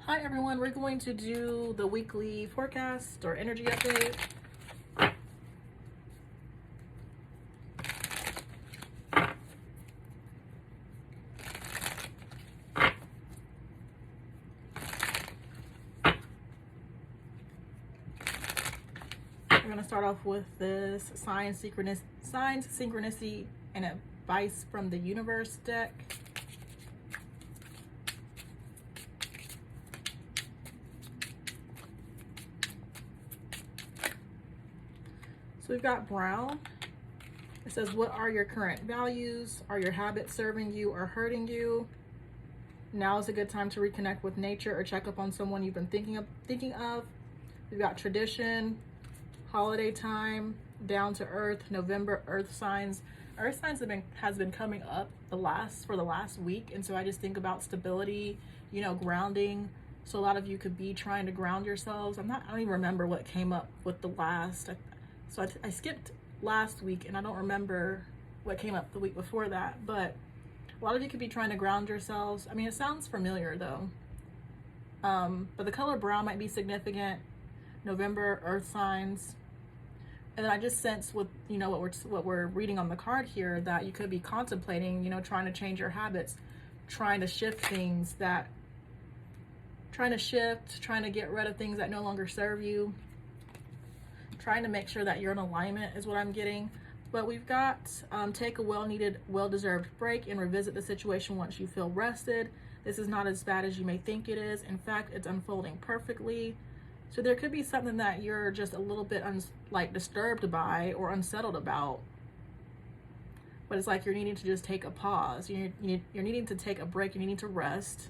Hi everyone, we're going to do the weekly forecast or energy update. We're going to start off with this signs, synchronicity, and advice from the universe deck. So we've got brown. It says, what are your current values? Are your habits serving you or hurting you? Now is a good time to reconnect with nature or check up on someone you've been thinking of. We've got tradition, holiday time, down to earth, November, earth signs. Earth signs has been coming up for the last week, and so I just think about stability, grounding. So a lot of you could be trying to ground yourselves. I don't even remember what came up with the last. So I skipped last week, and I don't remember what came up the week before that, but a lot of you could be trying to ground yourselves. I mean, it sounds familiar though. But the color brown might be significant. November, earth signs. And then I just sense with, what we're reading on the card here, that you could be contemplating, trying to change your habits, trying to shift things trying to get rid of things that no longer serve you, trying to make sure that you're in alignment is what I'm getting. But we've got take a well-needed, well-deserved break and revisit the situation once you feel rested. This is not as bad as you may think it is. In fact, it's unfolding perfectly. So there could be something that you're just a little bit disturbed by or unsettled about. But it's like you're needing to just take a pause. You're needing to take a break. You're needing to rest.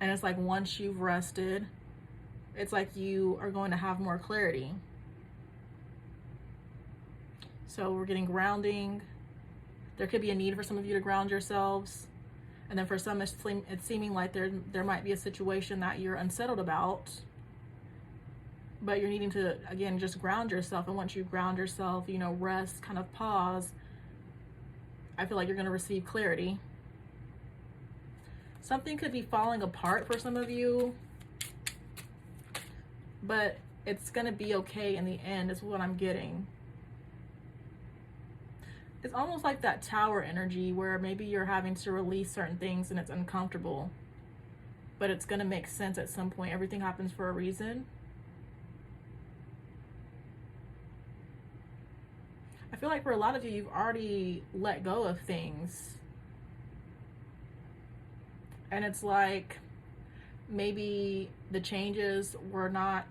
And it's like once you've rested, it's like you are going to have more clarity. So we're getting grounding. There could be a need for some of you to ground yourselves. And then for some, it's seeming like there might be a situation that you're unsettled about. But you're needing to, again, just ground yourself. And once you ground yourself, rest, kind of pause, I feel like you're going to receive clarity. Something could be falling apart for some of you, but it's going to be okay in the end is what I'm getting. It's almost like that tower energy where maybe you're having to release certain things and it's uncomfortable, but it's going to make sense at some point. Everything happens for a reason. I feel like for a lot of you, you've already let go of things. And it's like maybe the changes were not,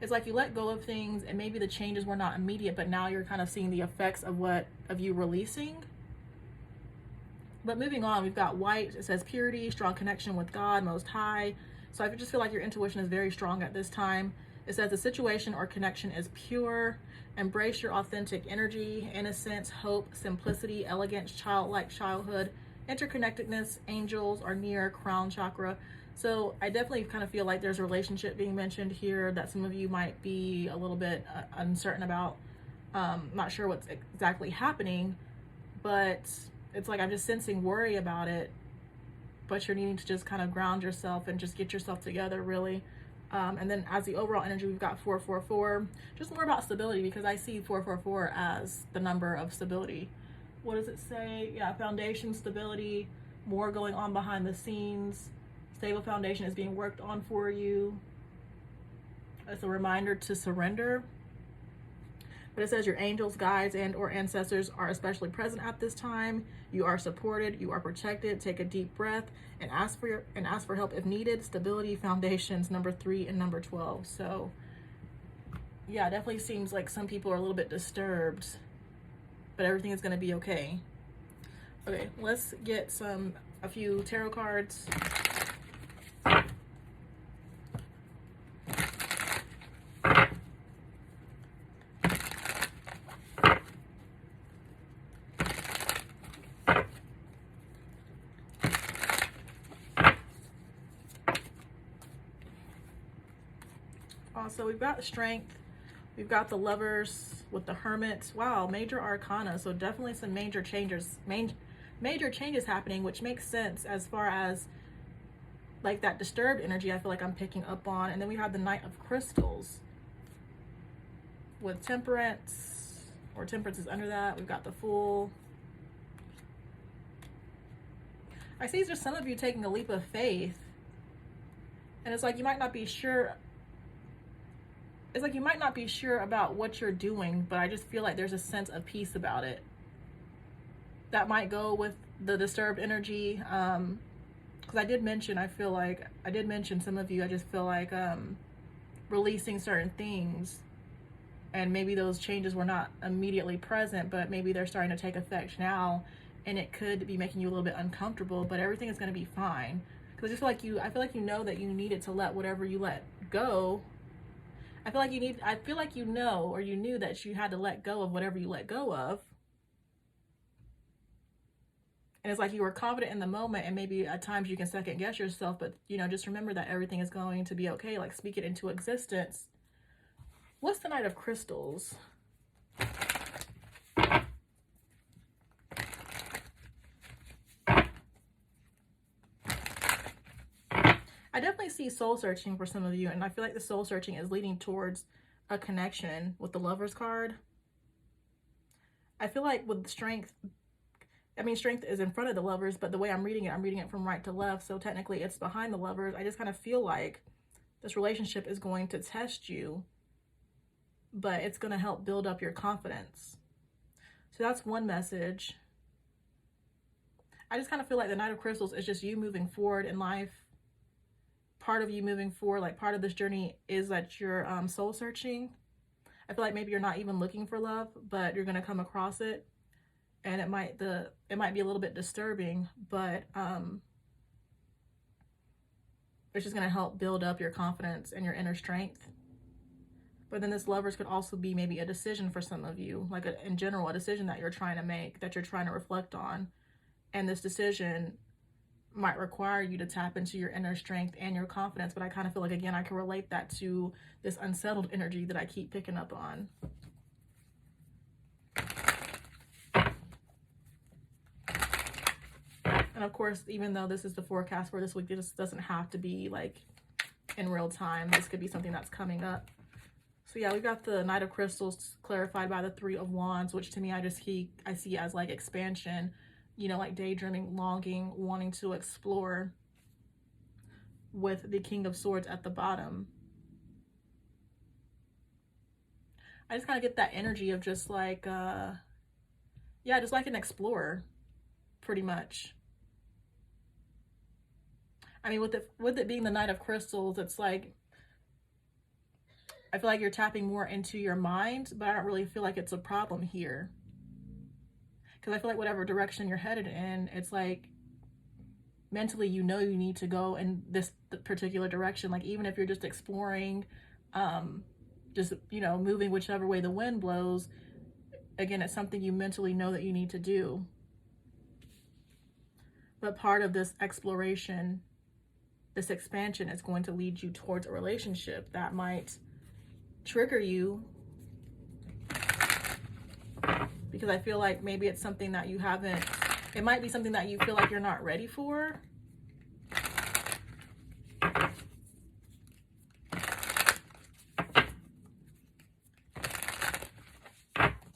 it's like you let go of things and maybe the changes were not immediate, but now you're kind of seeing the effects of you releasing. But moving on, we've got white. It says purity, strong connection with God, Most High. So I just feel like your intuition is very strong at this time. It says the situation or connection is pure. Embrace your authentic energy, innocence, hope, simplicity, elegance, childlike childhood, interconnectedness. Angels are near, crown chakra. So I definitely kind of feel like there's a relationship being mentioned here that some of you might be a little bit uncertain about. Not sure what's exactly happening, but it's like I'm just sensing worry about it. But you're needing to just kind of ground yourself and just get yourself together, really. And then as the overall energy, we've got 444. Just more about stability, because I see 444 as the number of stability. What does it say? Yeah, foundation, stability, more going on behind the scenes. Stable foundation is being worked on for you. It's a reminder to surrender. But it says your angels, guides, and or ancestors are especially present at this time. You are supported, you are protected. Take a deep breath and ask for help if needed. Stability, foundations, number 3 and number 12. So yeah, it definitely seems like some people are a little bit disturbed, but everything is going to be okay. Okay, let's get a few tarot cards. So we've got strength, we've got the lovers with the hermit. Wow, major arcana. So definitely some major changes happening, which makes sense as far as like that disturbed energy I feel like I'm picking up on. And then we have the Knight of Crystals with Temperance, or Temperance is under that. We've got the Fool. I see there's some of you taking a leap of faith, and it's like you might not be sure. It's like you might not be sure about what you're doing, but I just feel like there's a sense of peace about it. That might go with the disturbed energy. Because I did mention, some of you, I just feel like releasing certain things, and maybe those changes were not immediately present, but maybe they're starting to take effect now, and it could be making you a little bit uncomfortable, but everything is going to be fine. Because I feel like you know that you needed to let whatever you let go. I feel like you know, or you knew that you had to let go of whatever you let go of. And it's like you were confident in the moment, and maybe at times you can second guess yourself, but just remember that everything is going to be okay. Like, speak it into existence. What's the Knight of Crystals? I definitely see soul searching for some of you, and I feel like the soul searching is leading towards a connection with the Lovers card. I feel like with strength, strength is in front of the Lovers, but the way I'm reading it from right to left, so technically it's behind the Lovers. I just kind of feel like this relationship is going to test you, but it's going to help build up your confidence. So that's one message. I just kind of feel like the Knight of Crystals is just you moving forward in life. Part of you moving forward, like part of this journey is that you're soul searching. I feel like maybe you're not even looking for love, but you're going to come across it. And it might be a little bit disturbing, but it's just going to help build up your confidence and your inner strength. But then this Lovers could also be maybe a decision for some of you, like in general, a decision that you're trying to make, that you're trying to reflect on. And this decision might require you to tap into your inner strength and your confidence. But I kind of feel like, again, I can relate that to this unsettled energy that I keep picking up on. And of course, even though this is the forecast for this week, it just doesn't have to be like in real time. This could be something that's coming up. So yeah, we got the Knight of Crystals clarified by the Three of Wands, which to me, I see as like expansion, like daydreaming, longing, wanting to explore, with the King of Swords at the bottom. I just kind of get that energy of just like, just like an explorer, pretty much. I mean, with it being the Knight of Crystals, it's like, I feel like you're tapping more into your mind, but I don't really feel like it's a problem here. Because I feel like whatever direction you're headed in, it's like mentally you need to go in this particular direction. Like, even if you're just exploring, moving whichever way the wind blows, again, it's something you mentally know that you need to do. But part of this exploration, this expansion, is going to lead you towards a relationship that might trigger you, because I feel like maybe it's something that it might be something that you feel like you're not ready for.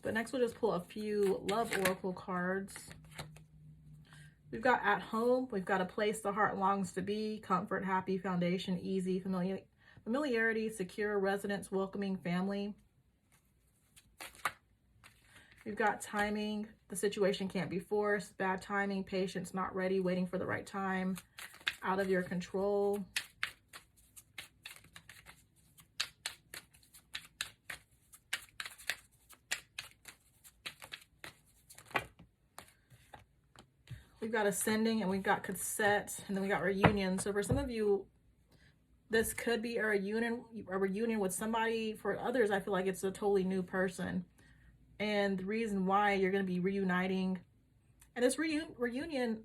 But next we'll just pull a few love oracle cards. We've got at home, we've got a place the heart longs to be, comfort, happy, foundation, easy, familiarity, secure, residence, welcoming, family. We've got timing, the situation can't be forced, bad timing, patience, not ready, waiting for the right time, out of your control. We've got ascending, and we've got cassette, and then we got reunion. So for some of you, this could be a reunion with somebody. For others, I feel like it's a totally new person. And the reason why you're going to be reuniting, and this reunion,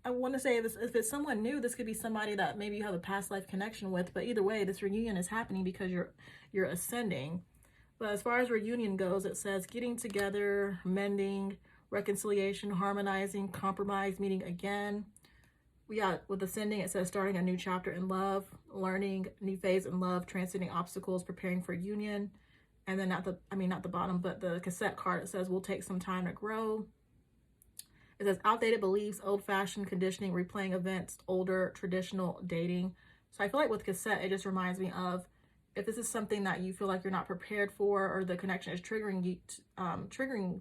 I want to say if it's someone new, this could be somebody that maybe you have a past life connection with. But either way, this reunion is happening because you're ascending. But as far as reunion goes, it says getting together, mending, reconciliation, harmonizing, compromise, meeting again. We got with ascending, it says starting a new chapter in love, learning new phase in love, transcending obstacles, preparing for union. And then not the bottom, but the cassette card, it says will take some time to grow. It says outdated beliefs, old-fashioned conditioning, replaying events, older traditional dating. So I feel like with cassette, it just reminds me of if this is something that you feel like you're not prepared for, or the connection is triggering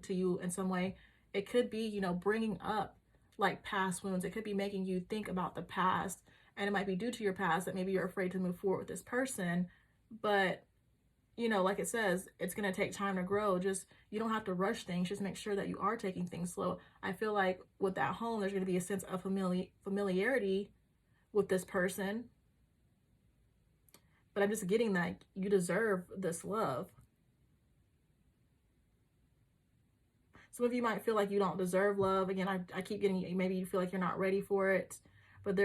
to you in some way, it could be, you know, bringing up like past wounds. It could be making you think about the past, and it might be due to your past that maybe you're afraid to move forward with this person. But, you know, like it says, it's going to take time to grow. Just, you don't have to rush things. Just make sure that you are taking things slow. I feel like with that home, there's going to be a sense of familiarity with this person. But I'm just getting that you deserve this love. Some of you might feel like you don't deserve love. Again, I keep getting, maybe you feel like you're not ready for it. But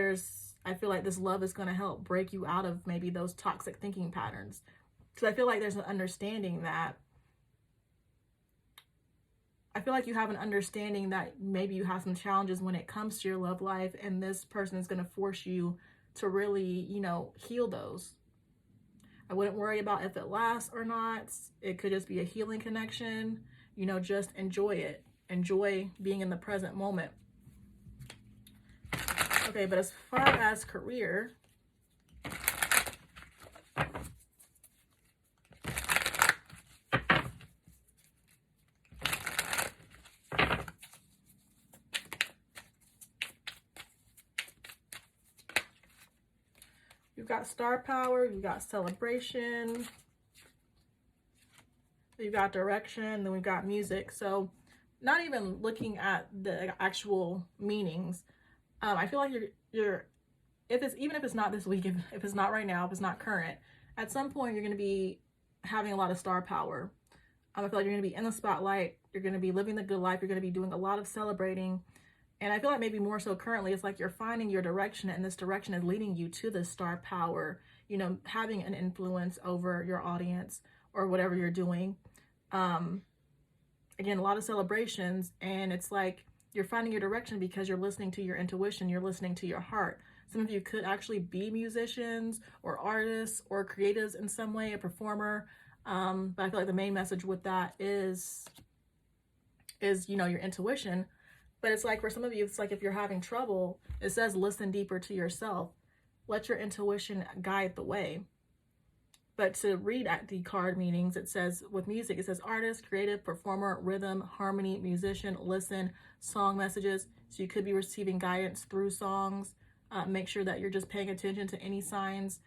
I feel like this love is going to help break you out of maybe those toxic thinking patterns. Because I feel like there's an understanding that, I feel like you have an understanding that maybe you have some challenges when it comes to your love life. And this person is going to force you to really, you know, heal those. I wouldn't worry about if it lasts or not. It could just be a healing connection. You know, just enjoy it. Enjoy being in the present moment. Okay, but as far as career, you've got star power, you've got celebration, you've got direction, then we've got music. So not even looking at the actual meanings, I feel like you're even if it's not this week, if it's not right now, if it's not current, at some point you're going to be having a lot of star power. I feel like you're going to be in the spotlight, you're going to be living the good life, you're going to be doing a lot of celebrating. And I feel like maybe more so currently, it's like you're finding your direction, and this direction is leading you to the star power, you know, having an influence over your audience or whatever you're doing. Again, a lot of celebrations, and it's like you're finding your direction because you're listening to your intuition, you're listening to your heart. Some of you could actually be musicians or artists or creatives in some way, a performer. But I feel like the main message with that is, you know, your intuition. But it's like for some of you, it's like if you're having trouble, it says listen deeper to yourself. Let your intuition guide the way. But to read at the card meanings, it says with music, it says artist, creative, performer, rhythm, harmony, musician, listen, song messages. So you could be receiving guidance through songs. Make sure that you're just paying attention to any signs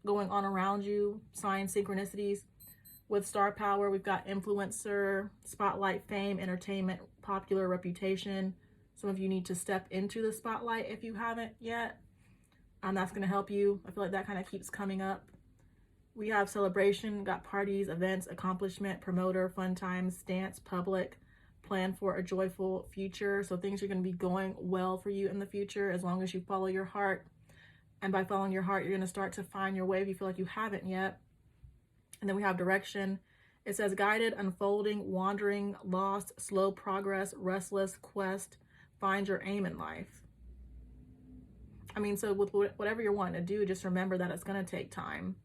going on around you, signs, synchronicities. With star power, we've got influencer, spotlight, fame, entertainment, popular, reputation. Some of you need to step into the spotlight if you haven't yet. That's going to help you. I feel like that kind of keeps coming up. We have celebration, got parties, events, accomplishment, promoter, fun times, dance, public, plan for a joyful future. So things are going to be going well for you in the future as long as you follow your heart. And by following your heart, you're going to start to find your way if you feel like you haven't yet. And then we have direction. It says guided, unfolding, wandering, lost, slow progress, restless, quest, find your aim in life. I mean, so with whatever you're wanting to do, just remember that it's going to take time.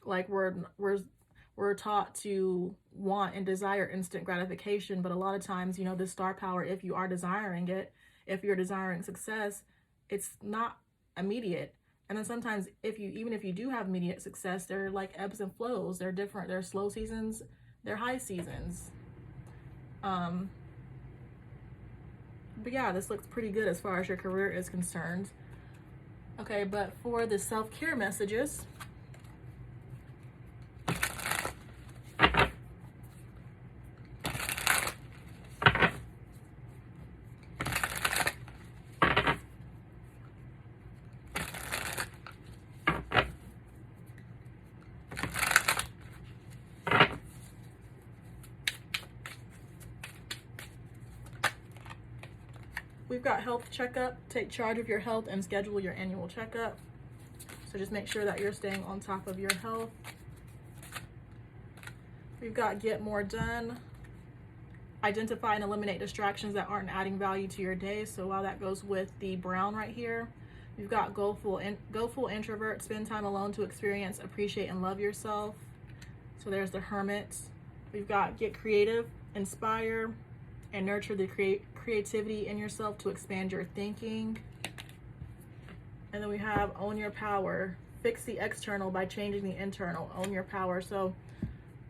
Like we're taught to want and desire instant gratification, but a lot of times, you know, this star power, if you are desiring it, if you're desiring success, it's not immediate. And then sometimes even if you do have immediate success, they're like ebbs and flows. They're different. They're slow seasons. They're high seasons. But yeah, this looks pretty good as far as your career is concerned. Okay, but for the self-care messages, we've got health checkup. Take charge of your health and schedule your annual checkup. So just make sure that you're staying on top of your health. We've got get more done. Identify and eliminate distractions that aren't adding value to your day. So while that goes with the brown right here, you've got go full introvert, spend time alone to experience, appreciate, and love yourself. So there's the hermit. We've got get creative, inspire, and nurture the creativity in yourself to expand your thinking. And then we have own your power, fix the external by changing the internal, own your power. So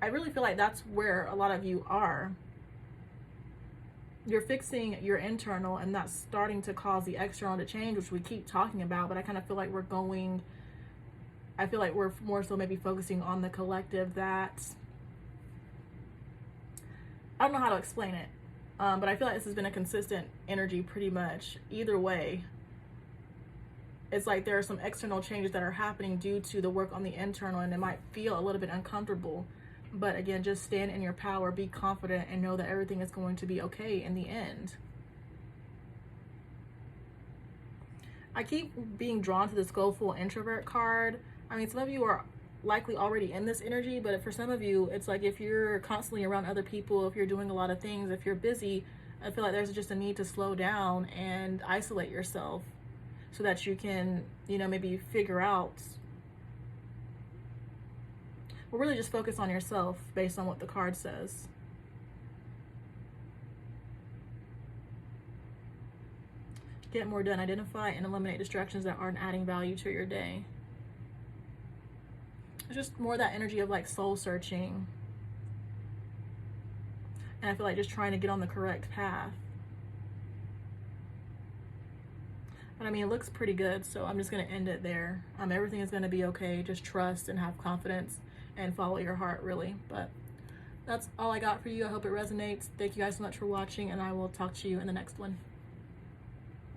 I really feel like that's where a lot of you are. You're fixing your internal, and that's starting to cause the external to change, which we keep talking about, but I kind of feel like we're more so maybe focusing on the collective. That I don't know how to explain it, but I feel like this has been a consistent energy pretty much either way. It's like there are some external changes that are happening due to the work on the internal, and it might feel a little bit uncomfortable. But again, just stand in your power, be confident, and know that everything is going to be okay in the end. I keep being drawn to this go full introvert card. I mean, some of you are likely already in this energy, but for some of you, it's like if you're constantly around other people, if you're doing a lot of things, if you're busy, I feel like there's just a need to slow down and isolate yourself so that you can, maybe figure out, or really just focus on yourself based on what the card says. Get more done. Identify and eliminate distractions that aren't adding value to your day. It's just more that energy of like soul searching. And I feel like just trying to get on the correct path. But I mean, it looks pretty good, so I'm just going to end it there. Everything is going to be okay. Just trust and have confidence and follow your heart, really. But that's all I got for you. I hope it resonates. Thank you guys so much for watching, and I will talk to you in the next one.